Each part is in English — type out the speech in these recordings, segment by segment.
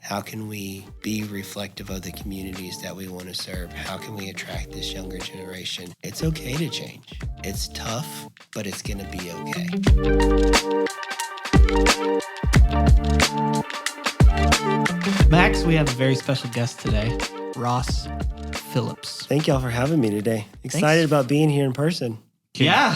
how can we be reflective of the communities that we want to serve? How can we attract this younger generation? It's okay to change. It's tough, but it's going to be okay. Max, we have a very special guest today, Ross Phillips. Thank y'all for having me today. Excited about being here in person. Yeah.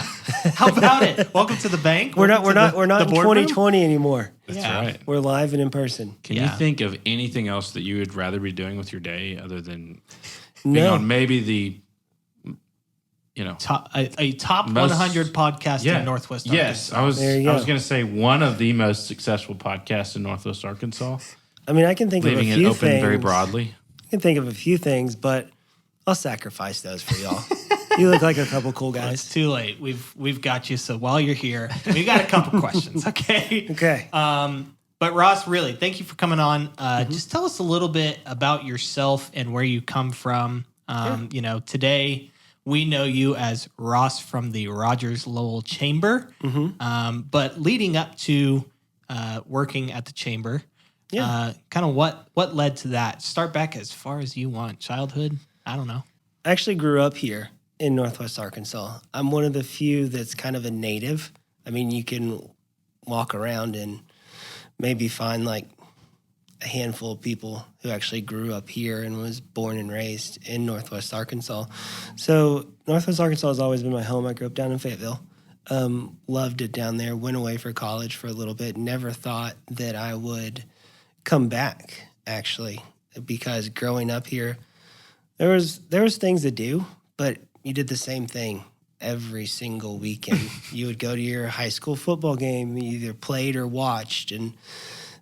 How about it? Welcome to the bank. We're not in 2020 anymore. That's right. We're live and in person. Can you think of anything else that you would rather be doing with your day other than being No. on maybe the, top 100 podcast in Northwest Arkansas? Yes, I was going to say one of the most successful podcasts in Northwest Arkansas. I mean, I can think Leaving of a few it open things. very broadly. I can think of a few things, but I'll sacrifice those for y'all. You look like a couple cool Well, guys. it's too late. We've got you. So while you're here, we got a couple questions. Okay. Okay. But Ross, really, thank you for coming on. Just tell us a little bit about yourself and where you come from. Today we know you as Ross from the Rogers-Lowell Chamber. But leading up to working at the Chamber, kind of what led to that? Start back as far as you want. Childhood? I don't know. I actually grew up here in Northwest Arkansas. I'm one of the few that's kind of a native. I mean, you can walk around and maybe find like a handful of people who actually grew up here and was born and raised in Northwest Arkansas. So Northwest Arkansas has always been my home. I grew up down in Fayetteville. Loved it down there. Went away for college for a little bit. Never thought that I would come back, actually, because growing up here, there was things to do, but you did the same thing every single weekend. You would go to your high school football game, you either played or watched, and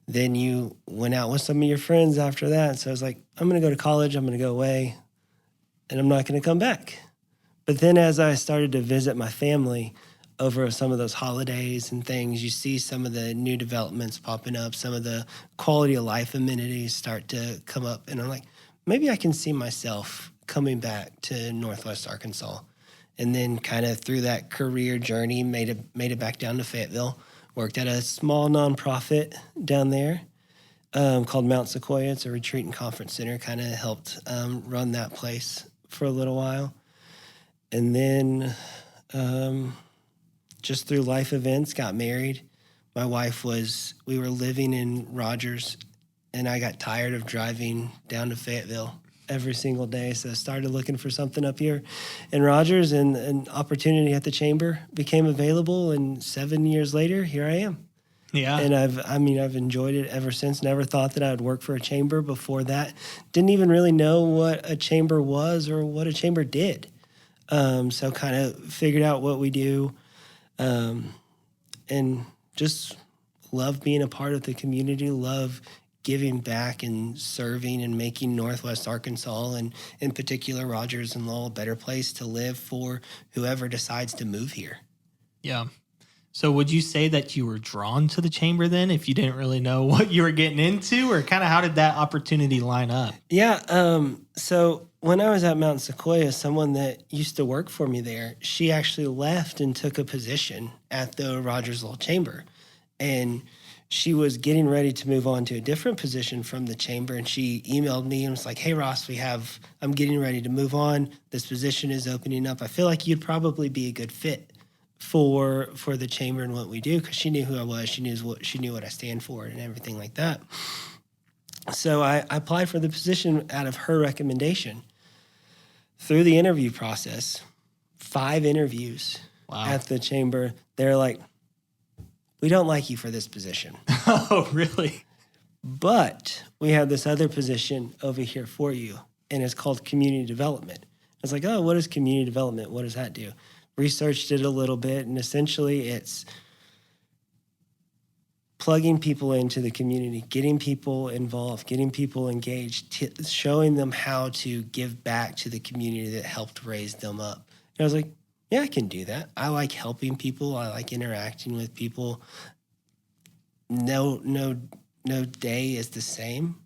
then you went out with some of your friends after that. So I was like, I'm going to go to college, I'm going to go away, and I'm not going to come back. But then as I started to visit my family over some of those holidays and things, you see some of the new developments popping up, some of the quality of life amenities start to come up, and I'm like, maybe I can see myself coming back to Northwest Arkansas. And then kind of through that career journey, made it back down to Fayetteville, worked at a small nonprofit down there called Mount Sequoia. It's a retreat and conference center, kind of helped run that place for a little while. And then just through life events, got married. My wife we were living in Rogers, and I got tired of driving down to Fayetteville every single day. So I started looking for something up here in Rogers, and an opportunity at the Chamber became available. And 7 years later, here I am. Yeah. And I've enjoyed it ever since. Never thought that I would work for a chamber before that. Didn't even really know what a chamber was or what a chamber did. So kind of figured out what we do, and just love being a part of the community, love giving back and serving and making Northwest Arkansas, and in particular Rogers and Lowell, a better place to live for whoever decides to move here. Yeah. So would you say that you were drawn to the Chamber then if you didn't really know what you were getting into, or kind of how did that opportunity line up? Yeah. So when I was at Mount Sequoia, someone that used to work for me there, she actually left and took a position at the Rogers-Lowell Chamber. And she was getting ready to move on to a different position from the Chamber, and she emailed me and was like, hey, Ross, I'm getting ready to move on. This position is opening up. I feel like you'd probably be a good fit for the Chamber and what we do, because she knew who I was. She knew what I stand for and everything like that. So I applied for the position out of her recommendation. Through the interview process, 5 interviews at the Chamber, they're like, we don't like you for this position. Oh, really? But we have this other position over here for you, and it's called community development. I was like, oh, what is community development? What does that do? Researched it a little bit, and essentially it's plugging people into the community, getting people involved, getting people engaged, showing them how to give back to the community that helped raise them up. And I was like, yeah, I can do that. I like helping people. I like interacting with people. No day is the same.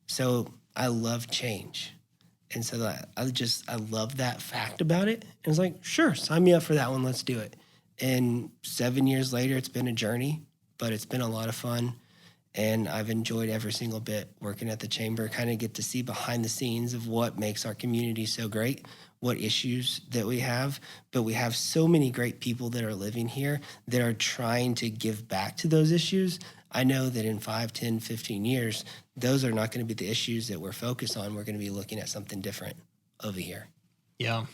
So I love change. And so I love that fact about it. And I was like, sure, sign me up for that one. Let's do it. And 7 years later, it's been a journey, but it's been a lot of fun. And I've enjoyed every single bit working at the chamber, kind of get to see behind the scenes of what makes our community so great, what issues that we have. But we have so many great people that are living here that are trying to give back to those issues. I know that in 5, 10, 15 years, those are not going to be the issues that we're focused on. We're going to be looking at something different over here. Yeah.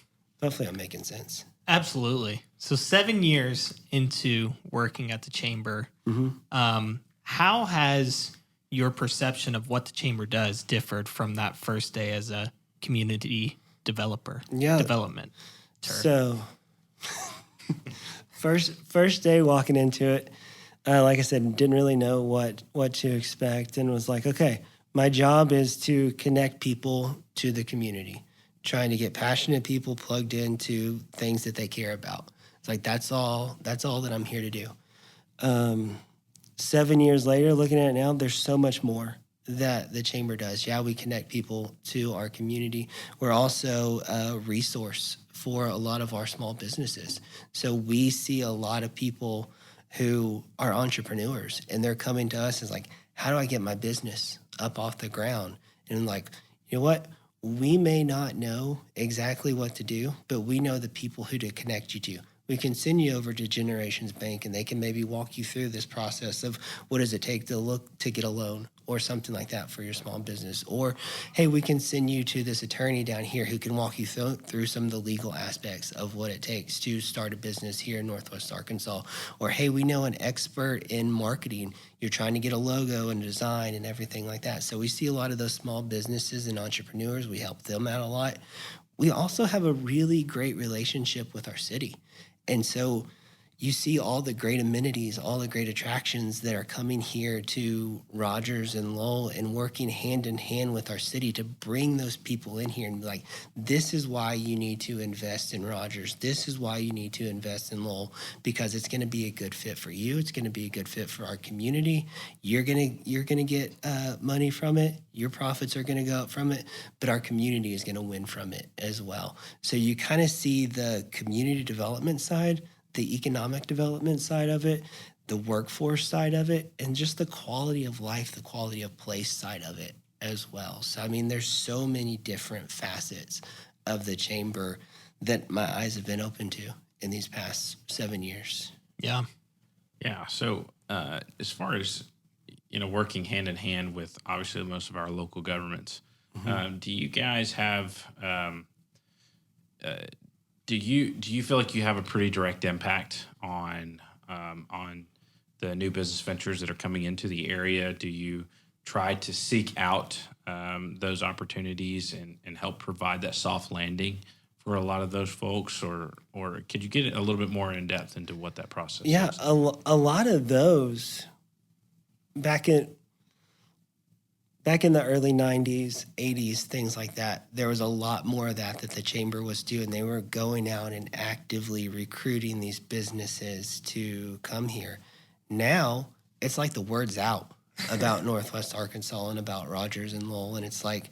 Hopefully I'm making sense. Absolutely. So 7 years into working at the chamber, how has your perception of what the chamber does differed from that first day as a community development? So first day walking into it, like I said, didn't really know what to expect, and was like, okay, my job is to connect people to the community, trying to get passionate people plugged into things that they care about. It's like, that's all that I'm here to do. 7 years later, looking at it now, there's so much more that the chamber does. Yeah, we connect people to our community. We're also a resource for a lot of our small businesses. So we see a lot of people who are entrepreneurs, and they're coming to us as like, how do I get my business up off the ground? And like, you know what? We may not know exactly what to do, but we know the people who to connect you to. We can send you over to Generations Bank, and they can maybe walk you through this process of what does it take to get a loan or something like that for your small business. Or, hey, we can send you to this attorney down here who can walk you through some of the legal aspects of what it takes to start a business here in Northwest Arkansas. Or, hey, we know an expert in marketing. You're trying to get a logo and design and everything like that. So we see a lot of those small businesses and entrepreneurs. We help them out a lot. We also have a really great relationship with our city. And so you see all the great amenities, all the great attractions that are coming here to Rogers and Lowell, and working hand in hand with our city to bring those people in here and be like, this is why you need to invest in Rogers. This is why you need to invest in Lowell, because it's going to be a good fit for you. It's going to be a good fit for our community. You're going to get money from it. Your profits are going to go up from it, but our community is going to win from it as well. So you kind of see the community development side, the economic development side of it, the workforce side of it, and just the quality of life, the quality of place side of it as well. So, I mean, there's so many different facets of the chamber that my eyes have been open to in these past 7 years. Yeah. Yeah. So as far as, working hand in hand with obviously most of our local governments, do you guys have do you feel like you have a pretty direct impact on the new business ventures that are coming into the area? Do you try to seek out those opportunities and help provide that soft landing for a lot of those folks, or could you get a little bit more in depth into what that process is? A lot of those back in the early 90s, 80s, things like that, there was a lot more of that the chamber was doing. They were going out and actively recruiting these businesses to come here. Now, it's like the word's out about Northwest Arkansas and about Rogers and Lowell, and it's like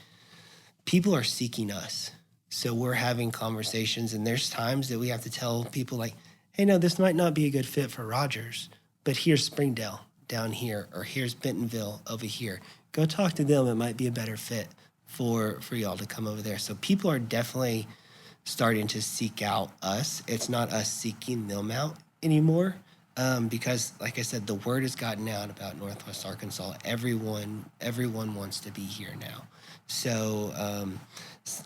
people are seeking us. So we're having conversations, and there's times that we have to tell people like, hey, no, this might not be a good fit for Rogers, but here's Springdale down here, or here's Bentonville over here. Go talk to them. It might be a better fit for y'all to come over there. So people are definitely starting to seek out us. It's not us seeking them out anymore, because, like I said, the word has gotten out about Northwest Arkansas. Everyone wants to be here now. So,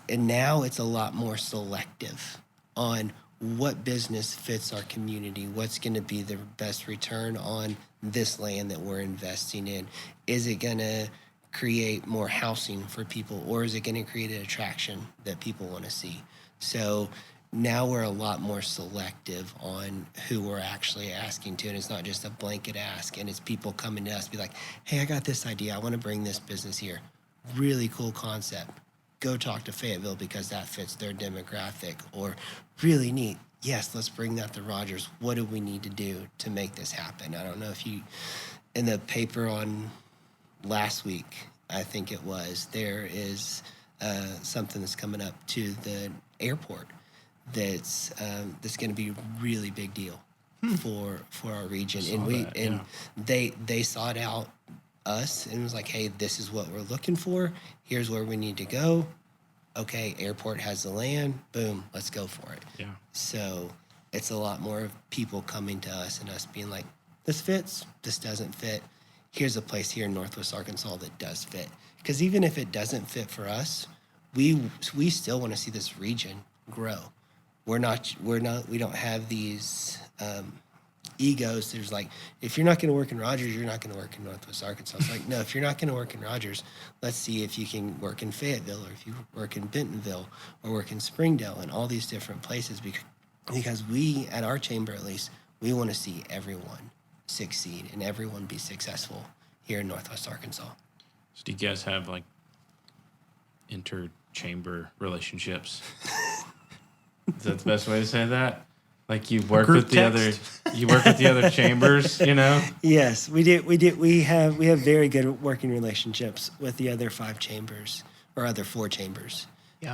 and now it's a lot more selective on what business fits our community, what's going to be the best return on this land that we're investing in. Is it going to create more housing for people, or is it going to create an attraction that people want to see? So now we're a lot more selective on who we're actually asking to, and it's not just a blanket ask, and it's people coming to us, be like, hey, I got this idea. I want to bring this business here. Really cool concept. Go talk to Fayetteville because that fits their demographic. Or really neat. Yes, let's bring that to Rogers. What do we need to do to make this happen? I don't know if you, in the paper on last week, I think it was, there is something that's coming up to the airport that's going to be a really big deal for our region. And they sought out us and was like, hey, this is what we're looking for. Here's where we need to go. Okay, airport has the land. Boom, let's go for it. Yeah. So it's a lot more of people coming to us and us being like, this fits, this doesn't fit. Here's a place here in Northwest Arkansas that does fit. Because even if it doesn't fit for us, we still want to see this region grow. We don't have these egos. There's like, if you're not going to work in Rogers, you're not going to work in Northwest Arkansas. It's like, no, if you're not going to work in Rogers, let's see if you can work in Fayetteville, or if you work in Bentonville, or work in Springdale, and all these different places. Because we, at our chamber at least, we want to see everyone succeed and everyone be successful here in Northwest Arkansas. So do you guys have like inter-chamber relationships? Is that the best way to say that? Like you work with the other chambers, you know? Yes, we do. We have very good working relationships with the other 5 chambers or other 4 chambers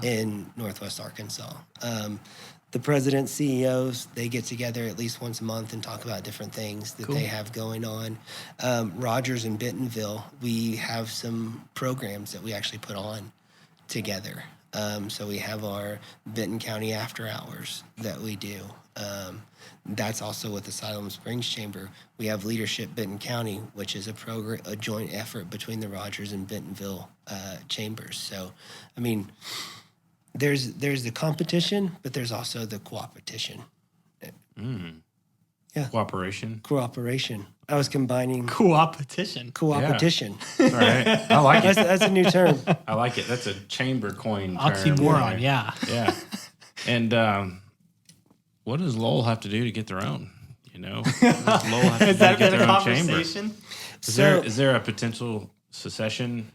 in Northwest Arkansas. The president, CEOs, they get together at least once a month and talk about different things that they have going on. Rogers and Bentonville, we have some programs that we actually put on together. So we have our Benton County After Hours that we do. That's also with the Siloam Springs Chamber. We have Leadership Benton County, which is a joint effort between the Rogers and Bentonville chambers. So, I mean, there's the competition, but there's also the cooperation. Yeah. Cooperation. I was combining Cooperation. cooperation. All right. I like it. That's a new term. I like it. That's a chamber coin term. Oxymoron, yeah. Yeah. And what does Lowell have to do to get their own? You know? What does Lowell have to do Has that to get been a their own chamber? conversation? Is there a potential secession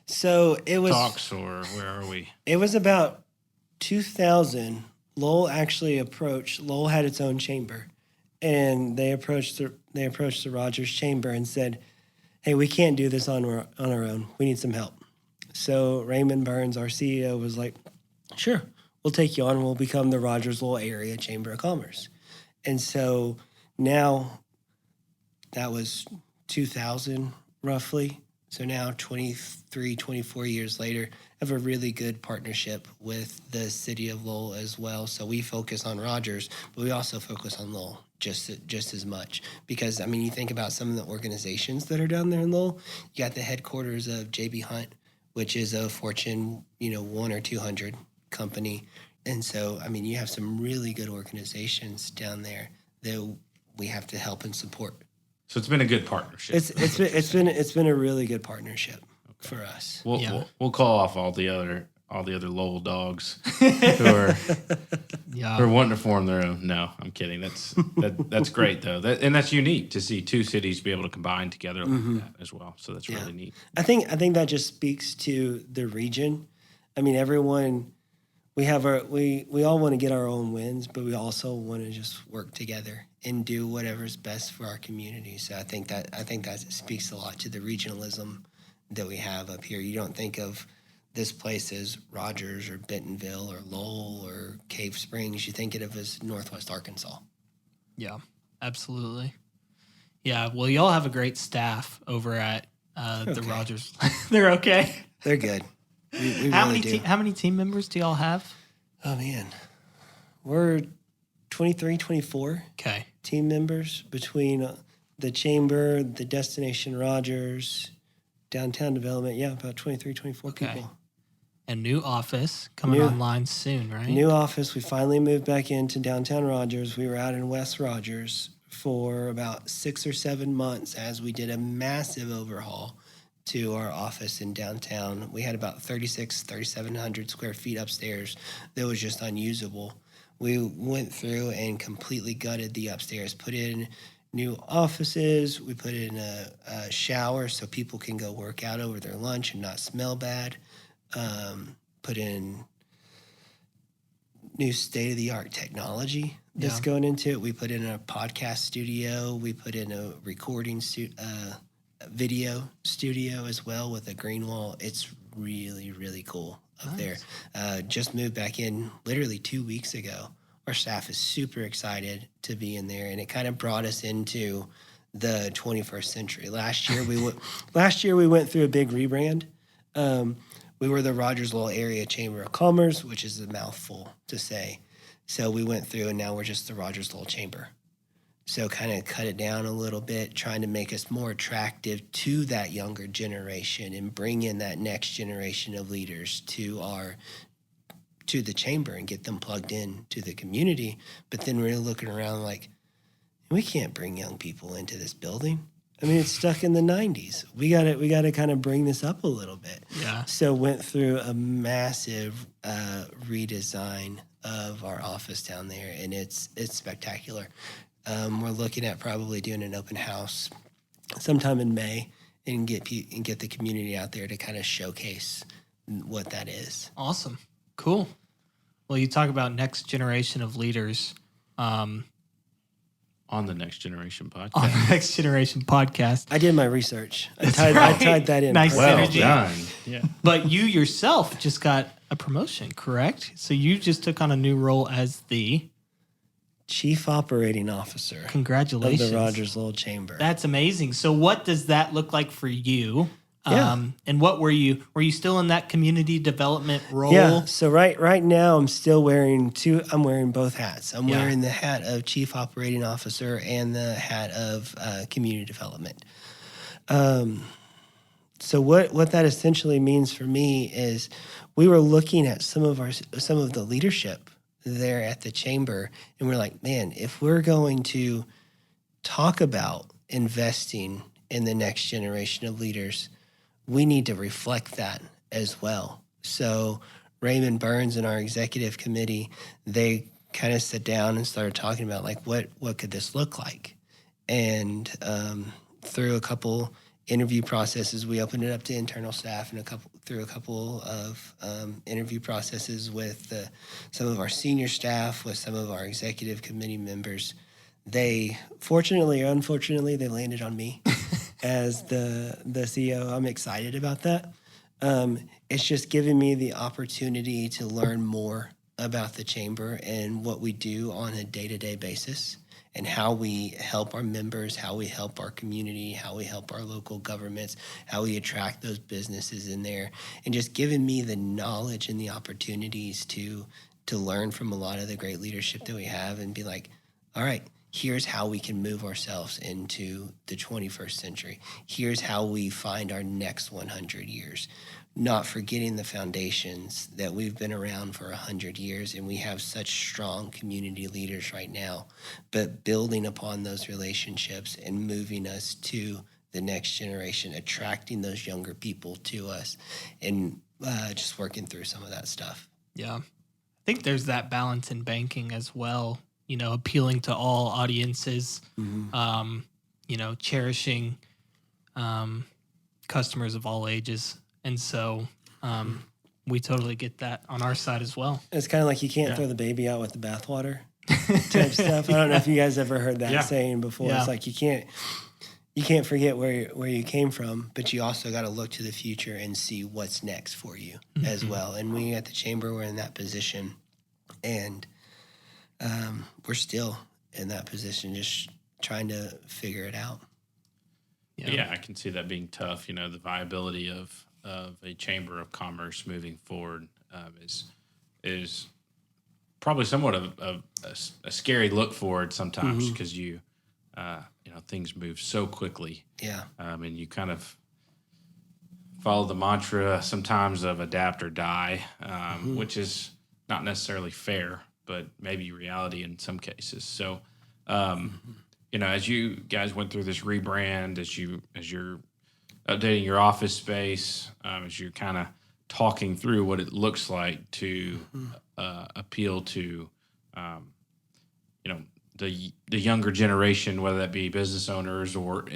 So it was talks, or where are we? It was about 2000. Lowell had its own chamber, and they approached the Rogers Chamber and said, hey, we can't do this on our own. We need some help. So Raymond Burns, our CEO, was like, sure, we'll take you on. We'll become the Rogers-Lowell Area Chamber of Commerce. And so now, that was 2000 roughly. So now 23, 24 years later, have a really good partnership with the city of Lowell as well. So we focus on Rogers, but we also focus on Lowell just as much. Because, I mean, you think about some of the organizations that are down there in Lowell. You got the headquarters of J.B. Hunt, which is a Fortune, 1 or 200 company. And so, I mean, you have some really good organizations down there that we have to help and support. So it's been a good partnership. It's been a really good partnership for us. We'll call off all the other Lowell dogs who are wanting to form their own. No, I'm kidding. That's great though. And that's unique to see 2 cities be able to combine together like that as well. So that's really neat. I think that just speaks to the region. I mean, everyone. We all want to get our own wins, but we also want to just work together and do whatever's best for our community. So I think that speaks a lot to the regionalism that we have up here. You don't think of this place as Rogers or Bentonville or Lowell or Cave Springs. You think of it as Northwest Arkansas. Yeah, absolutely. Yeah, well, y'all have a great staff over at the Rogers. They're okay. They're good. We How really many team members do y'all have? Oh, man. We're 23, 24 team members between the chamber, the Destination Rogers, downtown development. Yeah, about 23, 24 people. And new office coming online soon, right? New office. We finally moved back into downtown Rogers. We were out in West Rogers for about 6 or 7 months as we did a massive overhaul to our office in downtown. We had about 3,700 square feet upstairs that was just unusable. We went through and completely gutted the upstairs, put in new offices. We put in a shower so people can go work out over their lunch and not smell bad. Put in new state-of-the-art technology that's going into it. We put in a podcast studio. We put in a recording video studio as well with a green wall. It's really, really cool up there. Just moved back in literally 2 weeks ago. Our staff is super excited to be in there, and it kind of brought us into the 21st century. Last year we went through a big rebrand. We were the Rogers-Lowell Area Chamber of Commerce, which is a mouthful to say. So we went through, and now we're just the Rogers-Lowell Chamber. So kind of cut it down a little bit, trying to make us more attractive to that younger generation and bring in that next generation of leaders to the chamber and get them plugged in to the community. But then we're looking around like, we can't bring young people into this building. I mean, it's stuck in the 90s. We got to kind of bring this up a little bit. Yeah. So went through a massive redesign of our office down there, and it's spectacular. We're looking at probably doing an open house sometime in May and get the community out there to kind of showcase what that is. Awesome. Cool. Well, you talk about next generation of leaders. On the Next Generation podcast. On the Next Generation podcast. I did my research. I right. tied that in. Nice Well synergy. done. Yeah. But you yourself just got a promotion, correct? So you just took on a new role as the Chief Operating Officer congratulations of the Rogers-Lowell Chamber. That's amazing. So what does that look like for you? Yeah. And what were you still in that community development role? Yeah. So right now I'm still wearing I'm wearing both hats. I'm Yeah. wearing the hat of Chief Operating Officer and the hat of Community Development. So what that essentially means for me is we were looking at some of the leadership there at the chamber, and we're like, man, if we're going to talk about investing in the next generation of leaders, we need to reflect that as well. So Raymond Burns and our executive committee, they kind of sat down and started talking about like what could this look like, and through a couple interview processes, we opened it up to internal staff, and through a couple of interview processes with some of our senior staff, with some of our executive committee members. They, fortunately or unfortunately, they landed on me as the CEO. I'm excited about that. It's just given me the opportunity to learn more about the chamber and what we do on a day-to-day basis, and how we help our members, how we help our community, how we help our local governments, how we attract those businesses in there, and just giving me the knowledge and the opportunities to learn from a lot of the great leadership that we have and be like, all right, here's how we can move ourselves into the 21st century. Here's how we find our next 100 years. Not forgetting the foundations that we've been around for 100 years, and we have such strong community leaders right now, but building upon those relationships and moving us to the next generation, attracting those younger people to us, and just working through some of that stuff. Yeah. I think there's that balance in banking as well, appealing to all audiences, cherishing customers of all ages. And so we totally get that on our side as well. It's kind of like you can't throw the baby out with the bathwater type stuff. I don't know if you guys ever heard that saying before. Yeah. It's like you can't forget where you came from, but you also got to look to the future and see what's next for you as well. And we at the chamber, we're in that position, and we're still in that position, just trying to figure it out. Yeah, I can see that being tough. The viability of a chamber of commerce moving forward is probably somewhat of a scary look forward sometimes, because things move so quickly. Yeah, and you kind of follow the mantra sometimes of adapt or die, which is not necessarily fair, but maybe reality in some cases. So, as you guys went through this rebrand, as you're updating your office space, as you're kind of talking through what it looks like to appeal to, the younger generation, whether that be business owners or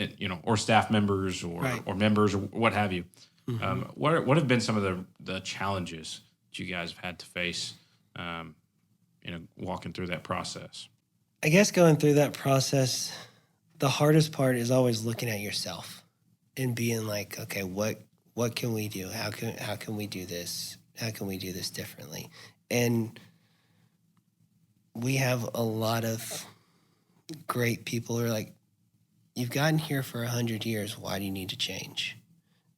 staff members or members or what have you. What have been some of the challenges that you guys have had to face, walking through that process? I guess going through that process, the hardest part is always looking at yourself and being like, okay, what can we do? How can we do this? How can we do this differently? And we have a lot of great people who are like, you've gotten here for 100 years. Why do you need to change?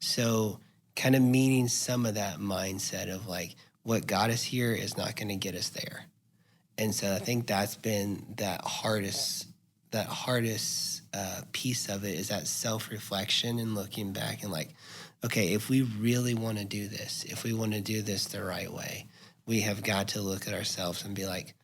So kind of meaning some of that mindset of like, what got us here is not going to get us there. And so I think that's been that hardest piece of it, is that self-reflection and looking back and like, okay, if we really want to do this, if we want to do this the right way, we have got to look at ourselves and be like,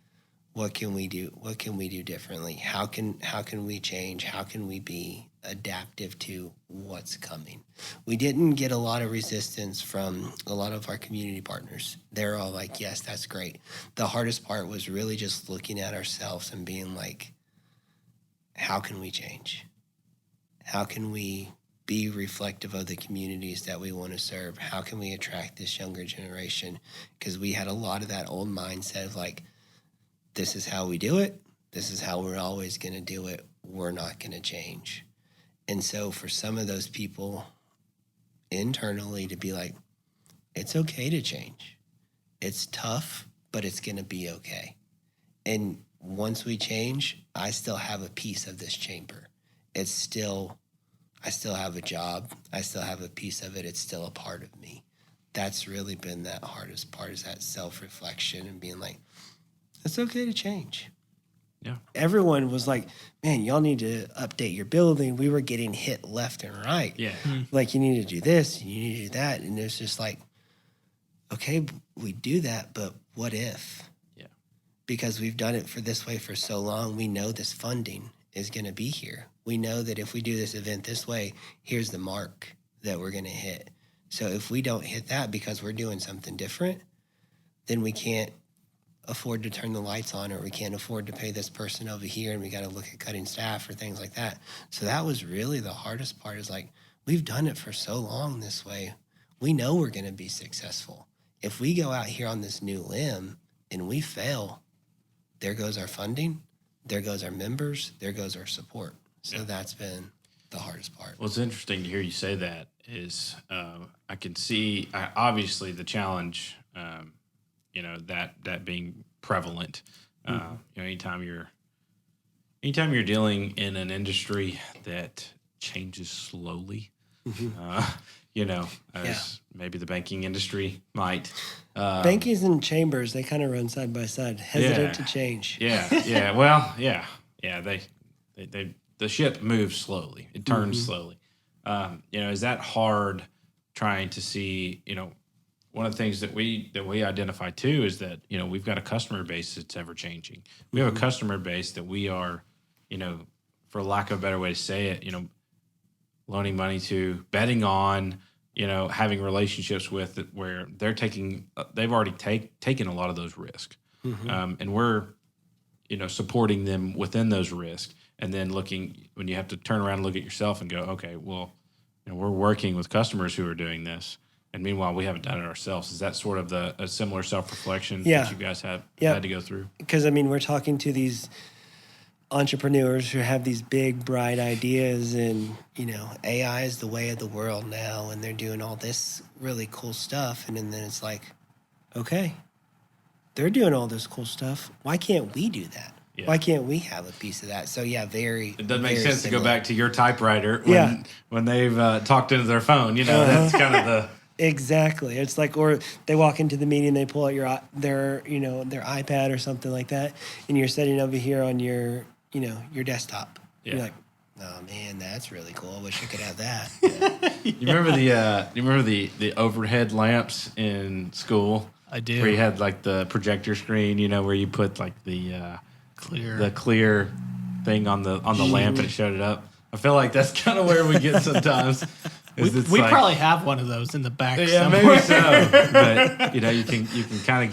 what can we do? What can we do differently? How can we change? How can we be adaptive to what's coming? We didn't get a lot of resistance from a lot of our community partners. They're all like, yes, that's great. The hardest part was really just looking at ourselves and being like, how can we change? How can we be reflective of the communities that we want to serve? How can we attract this younger generation? Because we had a lot of that old mindset of like, this is how we do it. This is how we're always going to do it. We're not going to change. And so for some of those people internally to be like, it's okay to change. It's tough, but it's going to be okay. And once we change, I still have a piece of this chamber. I still have a job. I still have a piece of it. It's still a part of me. That's really been that hardest part, is that self-reflection and being like, it's okay to change. Yeah. Everyone was like, man, y'all need to update your building. We were getting hit left and right. Yeah. Like, you need to do this, you need to do that. And it's just like, okay, we do that, but what if? Yeah. Because we've done it for this way for so long, we know this funding is going to be here. We know that if we do this event this way, here's the mark that we're going to hit. So if we don't hit that because we're doing something different, then we can't afford to turn the lights on, or we can't afford to pay this person over here, and we got to look at cutting staff or things like that. So that was really the hardest part, is like, we've done it for so long this way. We know we're going to be successful. If we go out here on this new limb and we fail, there goes our funding, there goes our members, there goes our support. So that's been the hardest part. Well, it's interesting to hear you say that. Is I can see obviously the challenge, that being prevalent. Anytime you're dealing in an industry that changes slowly, as maybe the banking industry might. Bankings and chambers, they kind of run side by side, hesitant to change. Yeah. Well, yeah. They the ship moves slowly. It turns slowly. Is that hard trying to see, one of the things that we identify too is that, we've got a customer base that's ever changing. We have a customer base that we are, for lack of a better way to say it, loaning money to, betting on, having relationships with, where they've already taken a lot of those risks. And we're, supporting them within those risks. And then when you have to turn around and look at yourself and go, okay, well, we're working with customers who are doing this. And meanwhile, we haven't done it ourselves. Is that sort of a similar self-reflection that you guys have had to go through? Because, we're talking to these entrepreneurs who have these big, bright ideas, and, AI is the way of the world now, and they're doing all this really cool stuff. And then it's like, okay, they're doing all this cool stuff. Why can't we do that? Yeah. Why can't we have a piece of that? So, it doesn't make sense to go back to your typewriter when they've talked into their phone. That's kind of the... Exactly. It's like, or they walk into the meeting, they pull out their iPad or something like that, and you're sitting over here on your desktop. Yeah. You're like, oh man, that's really cool. I wish I could have that. You remember the overhead lamps in school? I do. Where you had like the projector screen, where you put like the clear thing on the lamp and it showed it up. I feel like that's kind of where we get sometimes. We probably have one of those in the back. Yeah, somewhere. Maybe so. But you can kind of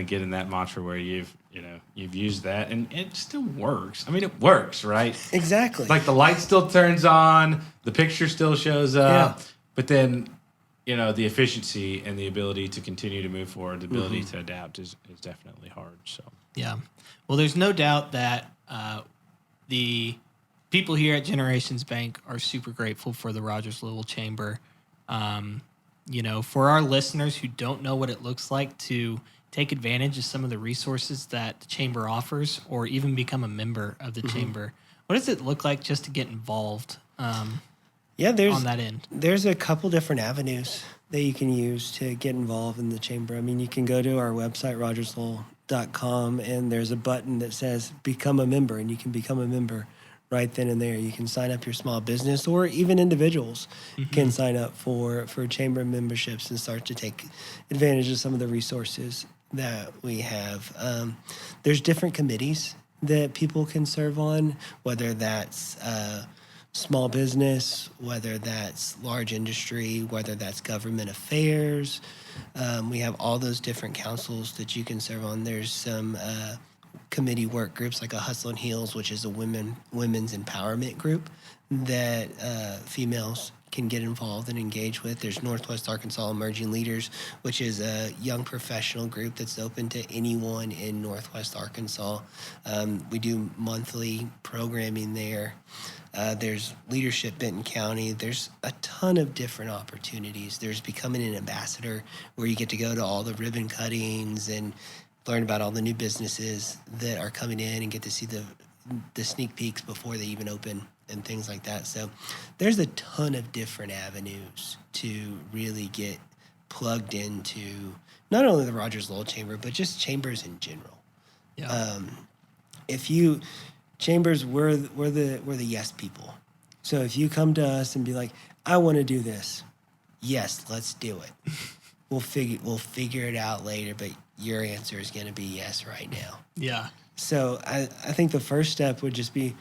get in that mantra where you've used that and it still works. It works, right? Exactly. Like the light still turns on, the picture still shows up, but then the efficiency and the ability to continue to move forward, the ability to adapt is definitely hard. So yeah, well, there's no doubt that the people here at Generations Bank are super grateful for the Rogers-Lowell Chamber. For our listeners who don't know what it looks like to take advantage of some of the resources that the Chamber offers, or even become a member of the Chamber, What does it look like just to get involved Yeah, on that end? There's a couple different avenues that you can use to get involved in the chamber. I mean, you can go to our website, Rogers-Lowell.com, and there's a button that says become a member, and you can become a member right then and there. You can sign up your small business, or even individuals can sign up for chamber memberships and start to take advantage of some of the resources that we have. There's different committees that people can serve on, whether that's small business, whether that's large industry, whether that's government affairs. We have all those different councils that you can serve on. There's some committee work groups like a Hustle and Heels, which is a women's empowerment group that females can get involved and engage with. There's Northwest Arkansas Emerging Leaders, which is a young professional group that's open to anyone in Northwest Arkansas. We do monthly programming there. There's Leadership Benton County. There's a ton of different opportunities. There's Becoming an Ambassador, where you get to go to all the ribbon cuttings and learn about all the new businesses that are coming in and get to see the sneak peeks before they even open and things like that. So there's a ton of different avenues to really get plugged into not only the Rogers-Lowell Chamber, but just chambers in general. Yeah. Chambers, we're the yes people. So if you come to us and be like, I want to do this, yes, let's do it. We'll figure it out later, but your answer is going to be yes right now. Yeah. So I think the first step would just be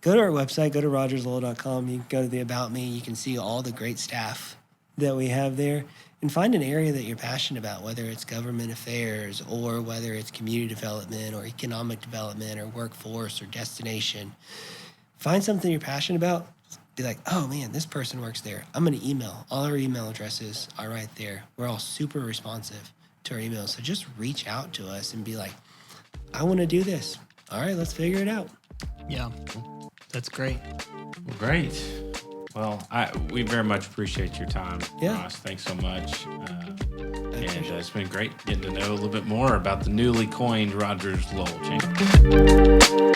go to our website, go to rogerslowell.com. You can go to the About Me. You can see all the great staff that we have there, and find an area that you're passionate about, whether it's government affairs or whether it's community development or economic development or workforce or destination. Find something you're passionate about. Be like, oh man, this person works there. I'm going to email. All our email addresses are right there. We're all super responsive to our emails. So just reach out to us and be like, I want to do this. All right, let's figure it out. Yeah. That's great. Well, great. Well, we very much appreciate your time, Ross. Thanks so much. And it's been great getting to know a little bit more about the newly coined Rogers-Lowell Chamber.